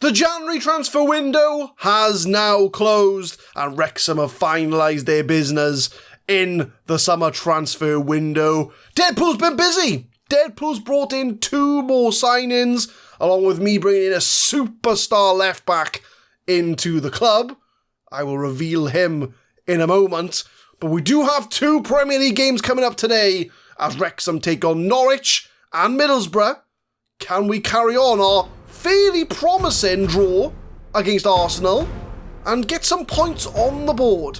The January transfer window has now closed and Wrexham have finalised their business in the summer transfer window. Deadpool's been busy. Deadpool's brought in 2 more signings, along with me bringing in a superstar left-back into the club. I will reveal him in a moment. But we do have 2 Premier League games coming up today as Wrexham take on Norwich and Middlesbrough. Can we carry on our fairly promising draw against Arsenal and get some points on the board?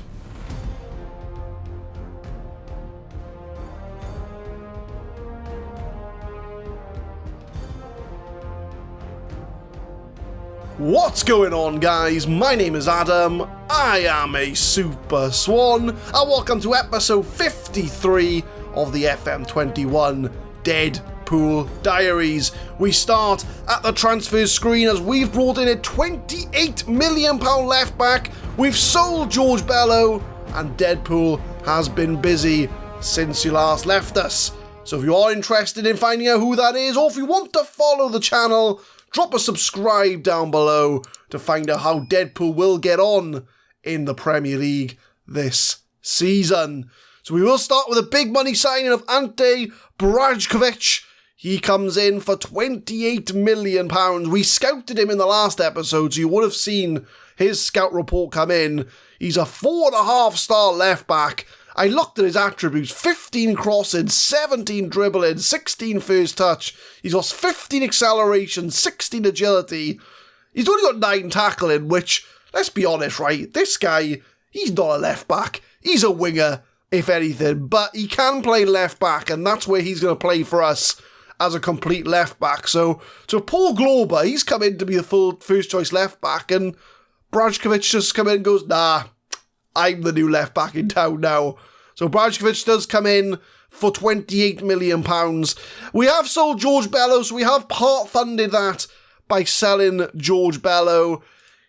What's going on, guys? My name is Adam, I am a Super Swan, and welcome to episode 53 of the FM21 Deadpool Diaries. We start at the transfer screen as we've brought in a £28 million left back, we've sold George Bello, and Deadpool has been busy since you last left us. So if you are interested in finding out who that is, or if you want to follow the channel, drop a subscribe down below to find out how Deadpool will get on in the Premier League this season. So we will start with a big money signing of Ante Brajkovic. He comes in for £28 million. We scouted him in the last episode, so you would have seen his scout report come in. He's a 4.5-star left back. I looked at his attributes: 15 crossing, 17 dribbling, 16 first touch. He's got 15 acceleration, 16 agility. He's only got 9 tackling, which, let's be honest, right? This guy, he's not a left back. He's a winger, if anything, but he can play left back, and that's where he's going to play for us as a complete left back. So Paul Glauber, he's come in to be the full first choice left back, and Brajkovic just come in and goes, nah, I'm the new left back in town now. So Brajkovic does come in for £28 million. We have sold George Bello, so we have part-funded that by selling George Bello.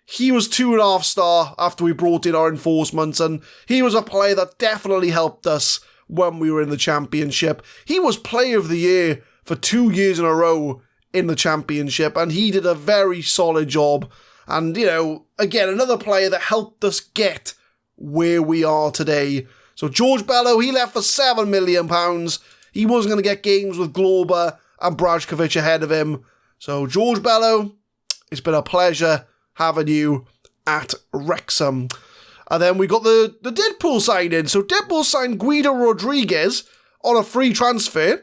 He was 2.5-star after we brought in our enforcements, and he was a player that definitely helped us when we were in the Championship. He was Player of the Year for 2 years in a row in the Championship, and he did a very solid job. And, you know, again, another player that helped us get where we are today. So George Bello, he left for £7 million. He wasn't going to get games with Glauber and Brajkovic ahead of him. So George Bello, it's been a pleasure having you at Wrexham. And then we got the Deadpool signing. So Deadpool signed Guido Rodriguez on a free transfer.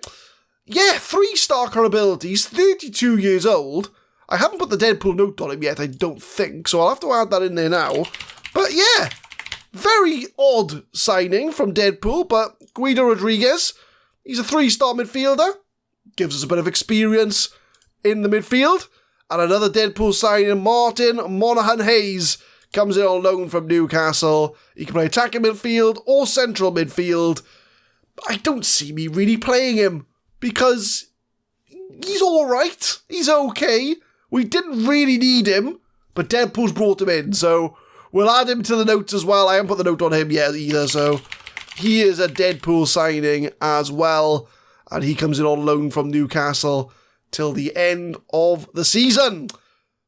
Yeah, 3-star current abilities, 32 years old. I haven't put the Deadpool note on him yet, I don't think, so I'll have to add that in there now. But yeah, very odd signing from Deadpool, but Guido Rodriguez, he's a 3-star midfielder, gives us a bit of experience in the midfield. And another Deadpool signing, Martin Monahan Hayes, comes in on loan from Newcastle. He can play attacking midfield or central midfield. I don't see me really playing him, because he's alright, he's okay. We didn't really need him, but Deadpool's brought him in, so we'll add him to the notes as well. I haven't put the note on him yet either, so he is a Deadpool signing as well, and he comes in on loan from Newcastle till the end of the season.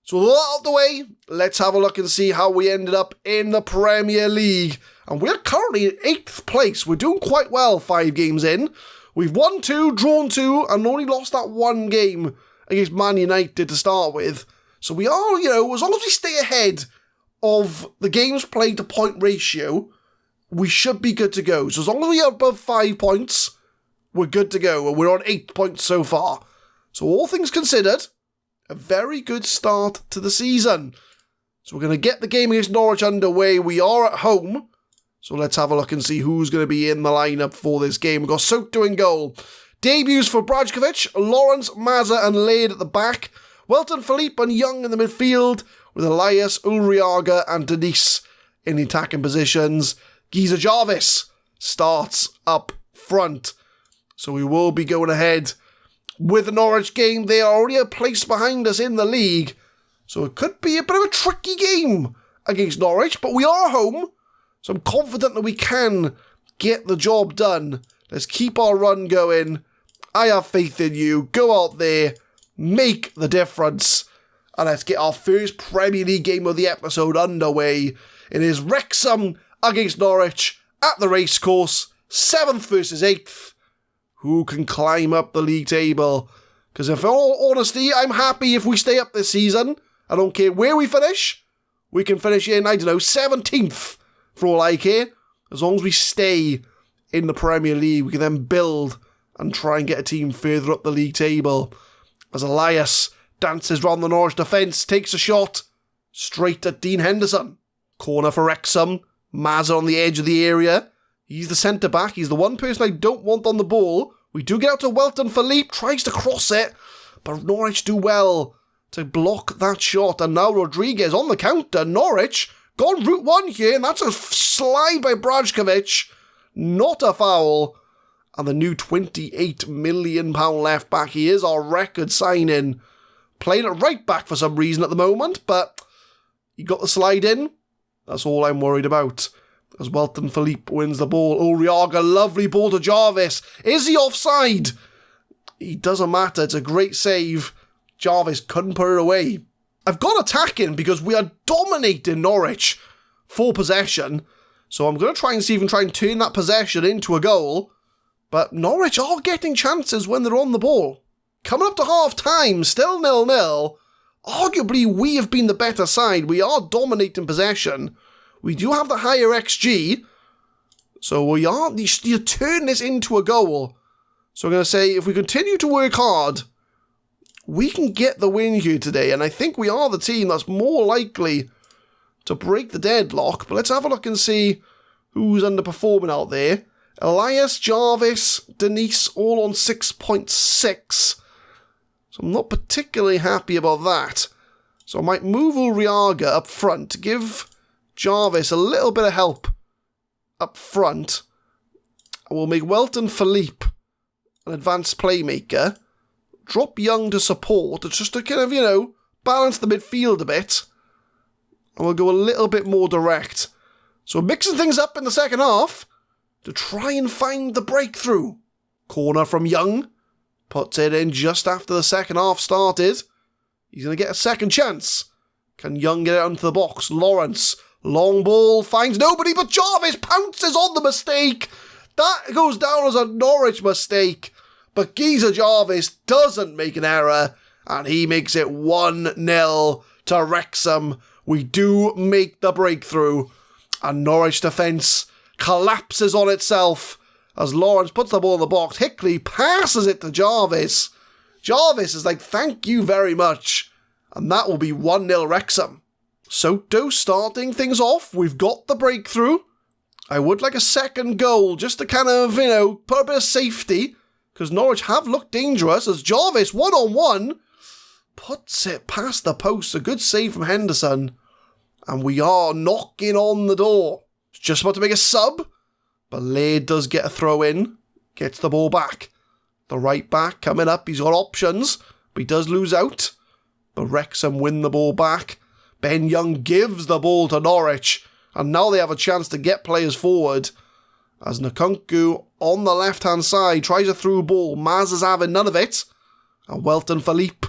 So with that out of the way, let's have a look and see how we ended up in the Premier League. And we're currently in 8th place. We're doing quite well 5 games in. We've won 2, drawn 2, and only lost that 1 game against Man United to start with. So we are, you know, as long as we stay ahead of the games played to point ratio, we should be good to go. So as long as we are above 5 points, we're good to go. And we're on 8 points so far. So all things considered, a very good start to the season. So we're going to get the game against Norwich underway. We are at home. So let's have a look and see who's going to be in the lineup for this game. We've got Soto in goal. Debuts for Brajkovic, Lawrence, Mazza and Laird at the back. Welton, Philippe and Young in the midfield, with Elias, Ulriaga and Denise in the attacking positions. Giza Jarvis starts up front. So we will be going ahead with the Norwich game. They are already a place behind us in the league, so it could be a bit of a tricky game against Norwich, but we are home, so I'm confident that we can get the job done. Let's keep our run going. I have faith in you. Go out there, make the difference, And let's get our first Premier League game of the episode underway. It is Wrexham against Norwich at the racecourse, 7th versus 8th. Who can climb up the league table? Because in all honesty, I'm happy if we stay up this season. I don't care where we finish. We can finish in, 17th for all I care. As long as we stay in the Premier League, we can then build and try and get a team further up the league table. As Elias dances round the Norwich defence, takes a shot straight at Dean Henderson. Corner for Wrexham. Mazza on the edge of the area. He's the centre-back. He's the one person I don't want on the ball. We do get out to Welton. Philippe tries to cross it, but Norwich do well to block that shot. And now Rodriguez on the counter. Norwich gone route one here, and that's a slide by Brajkovic. Not a foul. And the new £28 million left back. He is our record signing. Playing at right back for some reason at the moment, but he got the slide in. That's all I'm worried about. As Welton Philippe wins the ball. Uriaga, lovely ball to Jarvis. Is he offside? It doesn't matter. It's a great save. Jarvis couldn't put it away. I've got attacking because we are dominating Norwich for possession. So I'm going to try and see if I can try and turn that possession into a goal. But Norwich are getting chances when they're on the ball. Coming up to half-time, still 0-0. Arguably, we have been the better side. We are dominating possession. We do have the higher XG. So you turn this into a goal. So I'm going to say, if we continue to work hard, we can get the win here today. And I think we are the team that's more likely to break the deadlock. But let's have a look and see who's underperforming out there. Elias, Jarvis, Denise, all on 6.6. So I'm not particularly happy about that. So I might move Uriaga up front to give Jarvis a little bit of help up front. I will make Welton Philippe an advanced playmaker. Drop Young to support, just to kind of, balance the midfield a bit. And we'll go a little bit more direct. So we're mixing things up in the second half to try and find the breakthrough. Corner from Young. Puts it in just after the second half started. He's going to get a second chance. Can Young get it onto the box? Lawrence. Long ball. Finds nobody, but Jarvis pounces on the mistake. That goes down as a Norwich mistake. But Geezer Jarvis doesn't make an error. And he makes it 1-0 to Wrexham. We do make the breakthrough. And Norwich defence collapses on itself. As Lawrence puts the ball in the box, Hickley passes it to Jarvis. Jarvis is like, thank you very much. And that will be 1-0 Wrexham. Soto starting things off. We've got the breakthrough. I would like a second goal just to kind of, put a bit of safety. Because Norwich have looked dangerous as Jarvis, 1-on-1, puts it past the post. A good save from Henderson. And we are knocking on the door. Just about to make a sub. But Laird does get a throw in. Gets the ball back. The right back coming up. He's got options. But he does lose out. But Wrexham win the ball back. Ben Young gives the ball to Norwich. And now they have a chance to get players forward. As Nkunku on the left-hand side tries a through ball. Maz is having none of it. And Welton Philippe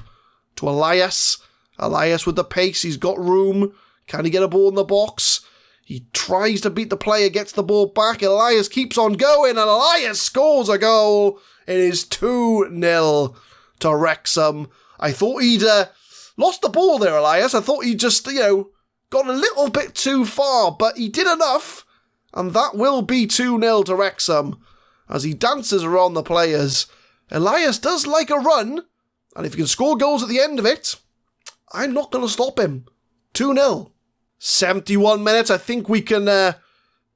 to Elias. Elias with the pace. He's got room. Can he get a ball in the box? He tries to beat the player, gets the ball back. Elias keeps on going, and Elias scores a goal. It is 2-0 to Wrexham. I thought he'd lost the ball there, Elias. I thought he just, got a little bit too far, but he did enough. And that will be 2-0 to Wrexham as he dances around the players. Elias does like a run, and if he can score goals at the end of it, I'm not going to stop him. 2-0. 71 minutes. I think we can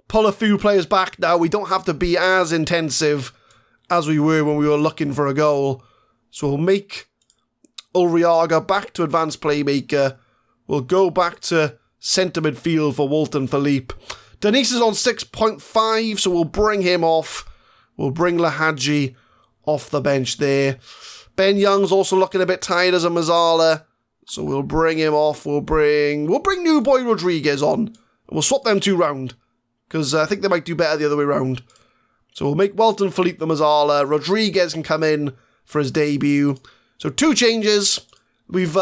pull a few players back now. We don't have to be as intensive as we were when we were looking for a goal. So we'll make Uriaga back to advanced playmaker. We'll go back to centre midfield for Welton Philippe. Denise is on 6.5, so we'll bring him off. We'll bring Lahaji off the bench there. Ben Young's also looking a bit tired as a Mazzala. So we'll bring him off. We'll bring new boy Rodriguez on. And we'll swap them two round. Because I think they might do better the other way round. So we'll make Welton Philippe the Mazzala. Rodriguez can come in for his debut. So 2 changes. We've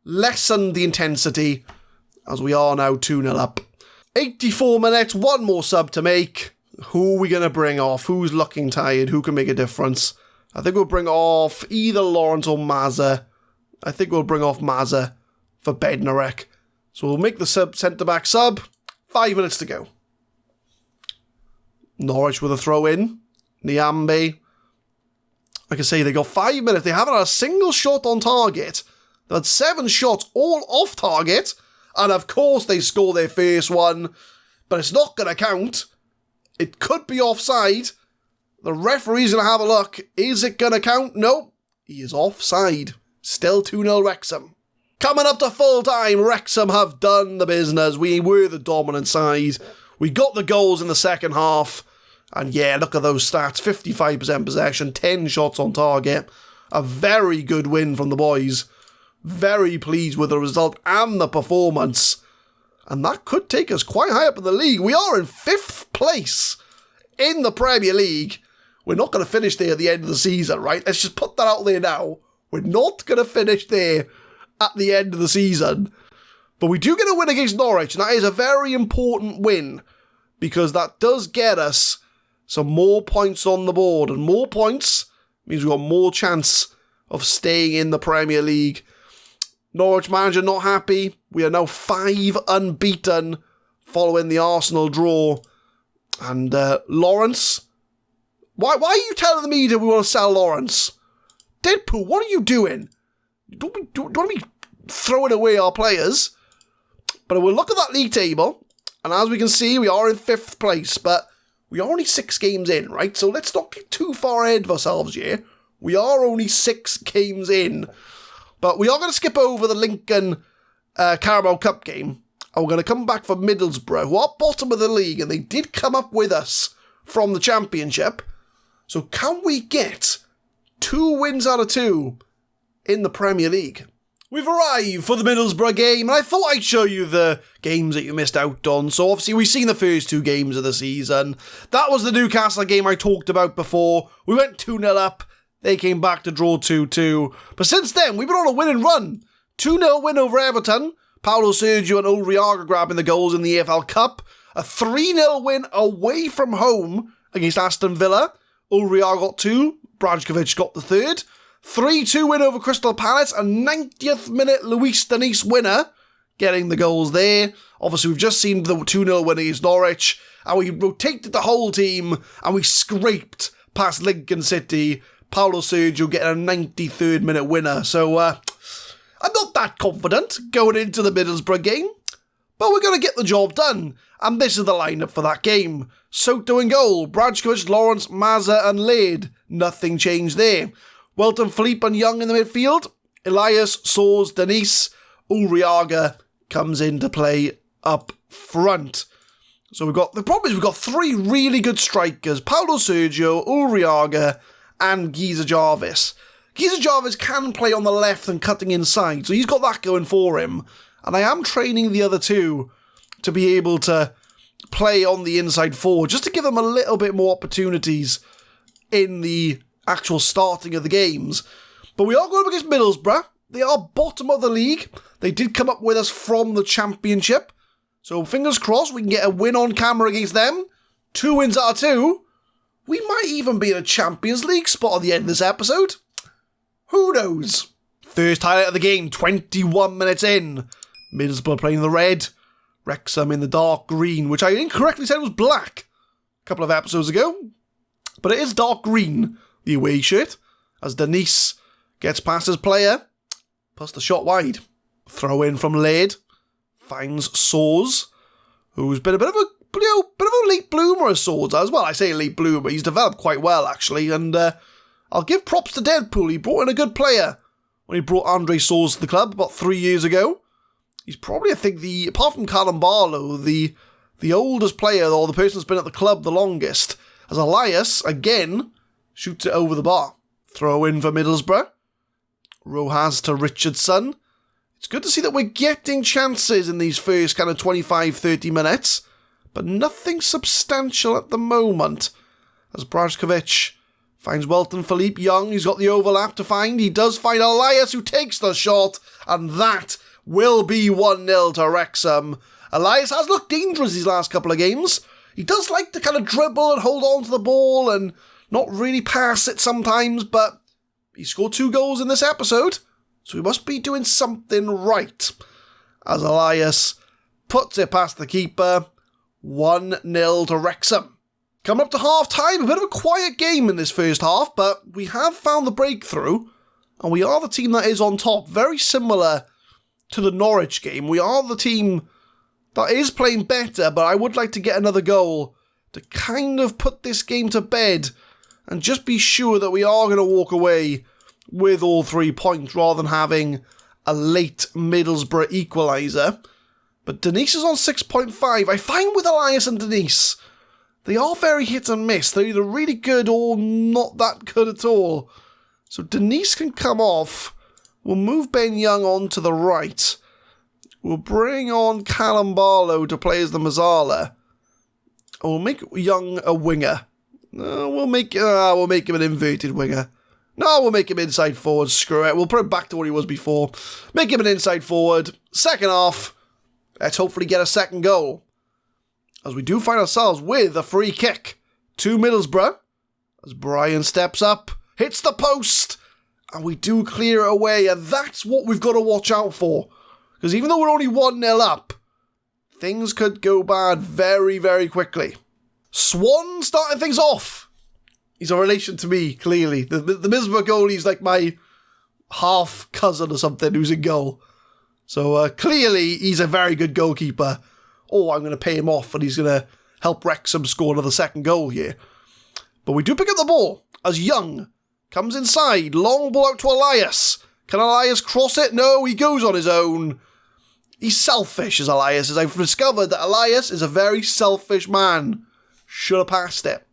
lessened the intensity as we are now 2-0 up. 84 minutes, one more sub to make. Who are we going to bring off? Who's looking tired? Who can make a difference? I think we'll bring off either Lawrence or Mazza. I think we'll bring off Mazza for Bednarek. So we'll make the centre-back sub. 5 minutes to go. Norwich with a throw-in. Niambe. Like I say, they got 5 minutes. They haven't had a single shot on target. They've had 7 shots all off target. And of course they score their first one. But it's not going to count. It could be offside. The referee's going to have a look. Is it going to count? No. He is offside. Still 2-0 Wrexham. Coming up to full time, Wrexham have done the business. We were the dominant side. We got the goals in the second half. And yeah, look at those stats. 55% possession, 10 shots on target. A very good win from the boys. Very pleased with the result and the performance. And that could take us quite high up in the league. We are in 5th place in the Premier League. We're not going to finish there at the end of the season, right? Let's just put that out there now. We're not going to finish there at the end of the season. But we do get a win against Norwich, and that is a very important win because that does get us some more points on the board, and more points means we've got more chance of staying in the Premier League. Norwich manager not happy. We are now 5 unbeaten following the Arsenal draw. And Lawrence, why are you telling the media we want to sell Lawrence? Deadpool, what are you doing? Don't be throwing away our players. But we'll look at that league table, and as we can see, we are in 5th place, but we are only 6 games in, right? So let's not get too far ahead of ourselves here. We are only 6 games in. But we are going to skip over the Lincoln Carabao Cup game, and we're going to come back for Middlesbrough, who are bottom of the league, and they did come up with us from the Championship. So can we get 2 wins out of 2 in the Premier League? We've arrived for the Middlesbrough game, and I thought I'd show you the games that you missed out on. So obviously we've seen the first 2 games of the season. That was the Newcastle game I talked about before. We went 2-0 up. They came back to draw 2-2. But since then, we've been on a winning run. 2-0 win over Everton. Paulo Sergio and Ulriaga grabbing the goals in the EFL Cup. A 3-0 win away from home against Aston Villa. Ulriaga got 2. Brajkovic got the 3rd. 3-2 win over Crystal Palace. A 90th minute Luis Denis winner. Getting the goals there. Obviously, we've just seen the 2-0 win against Norwich. And we rotated the whole team. And we scraped past Lincoln City. Paulo Sergio getting a 93rd minute winner. So, I'm not that confident going into the Middlesbrough game. But we're going to get the job done. And this is the lineup for that game. Soto in goal. Brajkovic, Lawrence, Mazza and Laird. Nothing changed there. Welton, Philippe and Young in the midfield. Elias, Soares, Denis. Ulriaga comes into play up front. So the problem is we've got 3 really good strikers. Paulo Sergio, Ulriaga and Giza Jarvis. Giza Jarvis can play on the left and cutting inside, so he's got that going for him. And I am training the other 2 to be able to play on the inside forward, just to give them a little bit more opportunities in the actual starting of the games. But we are going up against Middlesbrough. They are bottom of the league. They did come up with us from the Championship. So fingers crossed we can get a win on camera against them. 2 wins out of 2. We might even be in a Champions League spot at the end of this episode. Who knows? First highlight of the game, 21 minutes in. Middlesbrough playing the red. Wrexham in the dark green, which I incorrectly said was black a couple of episodes ago. But it is dark green, the away shirt, as Denis gets past his player. Plus the shot wide. Throw in from Laird. Finds Soares, who's been a bit of a late bloomer as Soares as well. I say late bloomer, he's developed quite well actually, and I'll give props to Deadpool. He brought in a good player when he brought Andre Soares to the club about 3 years ago. He's probably, I think, apart from Callum Barlow, the oldest player or the person that's been at the club the longest. As Elias, again, shoots it over the bar. Throw in for Middlesbrough. Rojas to Richardson. It's good to see that we're getting chances in these first kind of 25-30 minutes, but nothing substantial at the moment. As Brajkovic Finds Welton Philippe Young. He's got the overlap to find. He does find Elias, who takes the shot. And that will be 1-0 to Wrexham. Elias has looked dangerous these last couple of games. He does like to kind of dribble and hold on to the ball and not really pass it sometimes, but he scored 2 goals in this episode, so he must be doing something right. As Elias puts it past the keeper, 1-0 to Wrexham. Coming up to half-time, a bit of a quiet game in this first half, but we have found the breakthrough, and we are the team that is on top. Very similar to the Norwich game. We are the team that is playing better, but I would like to get another goal to kind of put this game to bed and just be sure that we are going to walk away with all 3 points rather than having a late Middlesbrough equaliser. But Denise is on 6.5. I find with Elias and Denise, they are very hit and miss. They're either really good or not that good at all. So Denise can come off. We'll move Ben Young on to the right. We'll bring on Callum Barlow to play as the Mazzala. We'll make Young a winger. We'll make him an inverted winger. No, we'll make him inside forward. Screw it. We'll put him back to what he was before. Make him an inside forward. Second half. Let's hopefully get a second goal. As we do find ourselves with a free kick to Middlesbrough. As Brian steps up, hits the post, and we do clear it away. And that's what we've got to watch out for. Because even though we're only 1-0 up, things could go bad very, very quickly. Swan starting things off. He's a relation to me, clearly. The Middlesbrough goalie's like my half-cousin or something who's in goal. So clearly he's a very good goalkeeper. Oh, I'm going to pay him off and he's going to help Wrexham score another second goal here. But we do pick up the ball as Young comes inside. Long ball out to Elias. Can Elias cross it? No, he goes on his own. He's selfish, as Elias is. I've discovered that Elias is a very selfish man. Should have passed it.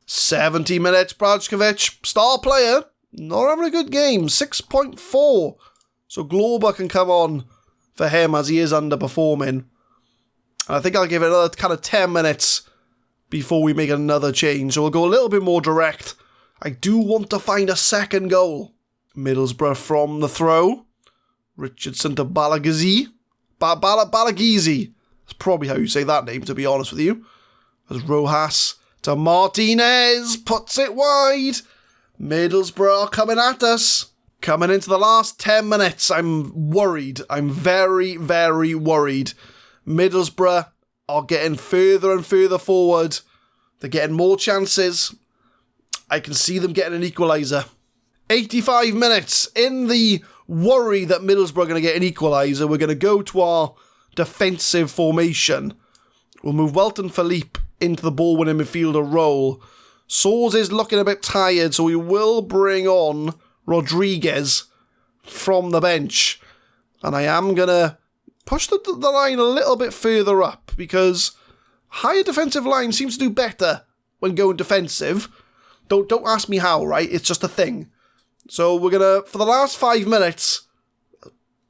70 minutes, Brajkovic, star player. Not having a good game. 6.4. So Glober can come on for him as he is underperforming. And I think I'll give it another kind of 10 minutes before we make another change. So we'll go a little bit more direct. I do want to find a second goal. Middlesbrough from the throw. Richardson to Balagizi. Balagizi. That's probably how you say that name, to be honest with you. As Rojas to Martinez. Puts it wide. Middlesbrough are coming at us. Coming into the last 10 minutes. I'm worried. I'm very, very worried. Middlesbrough are getting further and further forward. They're getting more chances. I can see them getting an equaliser. 85 minutes. In the worry that Middlesbrough are going to get an equaliser, we're going to go to our defensive formation. We'll move Welton Philippe into the ball-winning midfielder role. Soares is looking a bit tired, so we will bring on Rodriguez from the bench. And I am going to push the line a little bit further up, because higher defensive line seems to do better when going defensive. Don't ask me how, right? It's just a thing. So we're going to, for the last 5 minutes,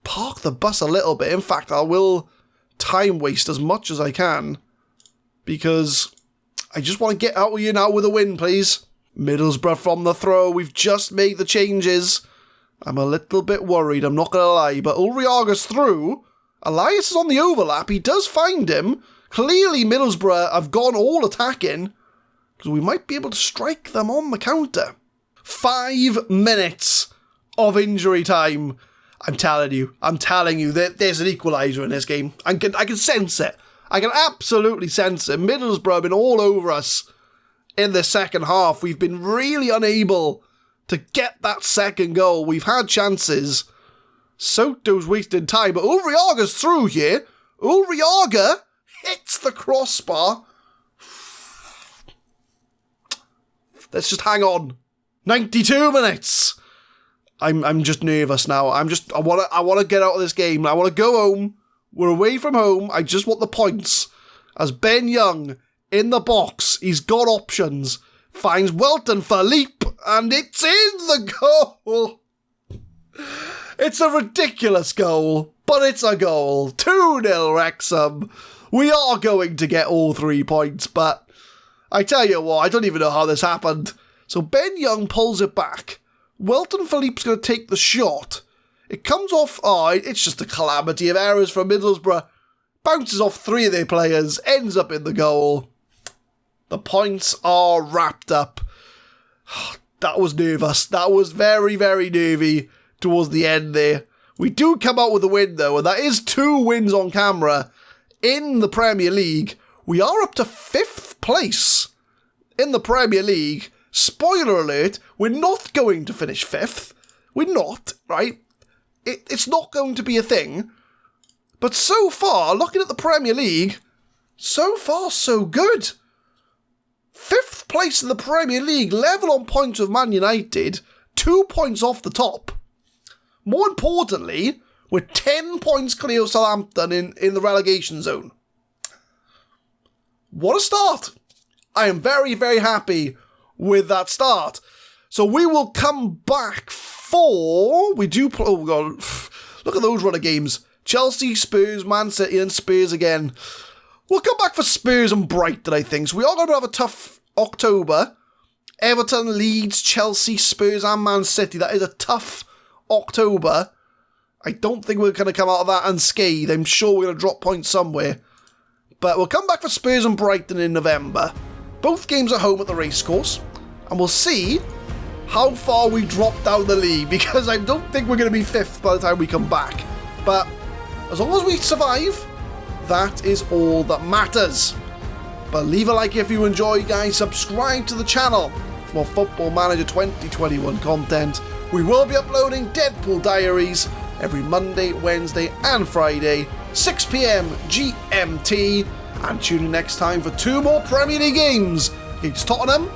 park the bus a little bit. In fact, I will time waste as much as I can, because I just want to get out of here now with a win, please. Middlesbrough from the throw. We've just made the changes. I'm a little bit worried, I'm not going to lie, but Ulriaga's through. Elias is on the overlap. He does find him. Clearly, Middlesbrough have gone all attacking, because we might be able to strike them on the counter. 5 minutes of injury time. I'm telling you that there's an equaliser in this game. I can sense it. I can absolutely sense it. Middlesbrough have been all over us in the second half. We've been really unable to get that second goal. We've had chances. Soto's wasted time, but Ulriaga's through here. Ulriaga hits the crossbar. Let's just hang on. 92 minutes. I'm just nervous now. I want to get out of this game. I want to go home. We're away from home. I just want the points. As Ben Young in the box, he's got options. Finds Welton Philippe, and it's in the goal. It's a ridiculous goal, but it's a goal. 2-0 Wrexham. We are going to get all 3 points, but I tell you what, I don't even know how this happened. So Ben Young pulls it back. Welton Philippe's going to take the shot. It comes off, it's just a calamity of errors from Middlesbrough. Bounces off 3 of their players, ends up in the goal. The points are wrapped up. That was nervous. That was very, very nervy towards the end there. We do come out with a win though, and that is 2 wins on camera in the Premier League. We are up to 5th place in the Premier League. Spoiler alert, we're not going to finish 5th. We're not, right? It's not going to be a thing. But so far, looking at the Premier League, so far so good. 5th place in the Premier League, level on points with Man United, 2 points off the top. More importantly, we're 10 points clear of Southampton in the relegation zone. What a start. I am very, very happy with that start. So we will come back for... We do... Oh, God. Look at those run of games. Chelsea, Spurs, Man City and Spurs again. We'll come back for Spurs and Brighton, I think. So we are going to have a tough October. Everton, Leeds, Chelsea, Spurs and Man City. That is a tough October. I don't think we're going to come out of that unscathed. I'm sure we're going to drop points somewhere. But we'll come back for Spurs and Brighton in November. Both games at home at the racecourse. And we'll see how far we drop down the league. Because I don't think we're going to be 5th by the time we come back. But as long as we survive, that is all that matters. But leave a like if you enjoy, guys. Subscribe to the channel for more Football Manager 2021 content. We will be uploading Deadpool Diaries every Monday, Wednesday and Friday, 6 PM GMT. And tune in next time for 2 more Premier League games against Tottenham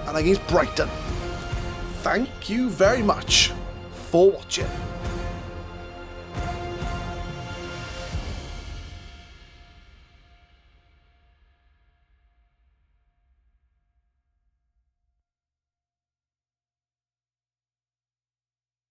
and against Brighton. Thank you very much for watching.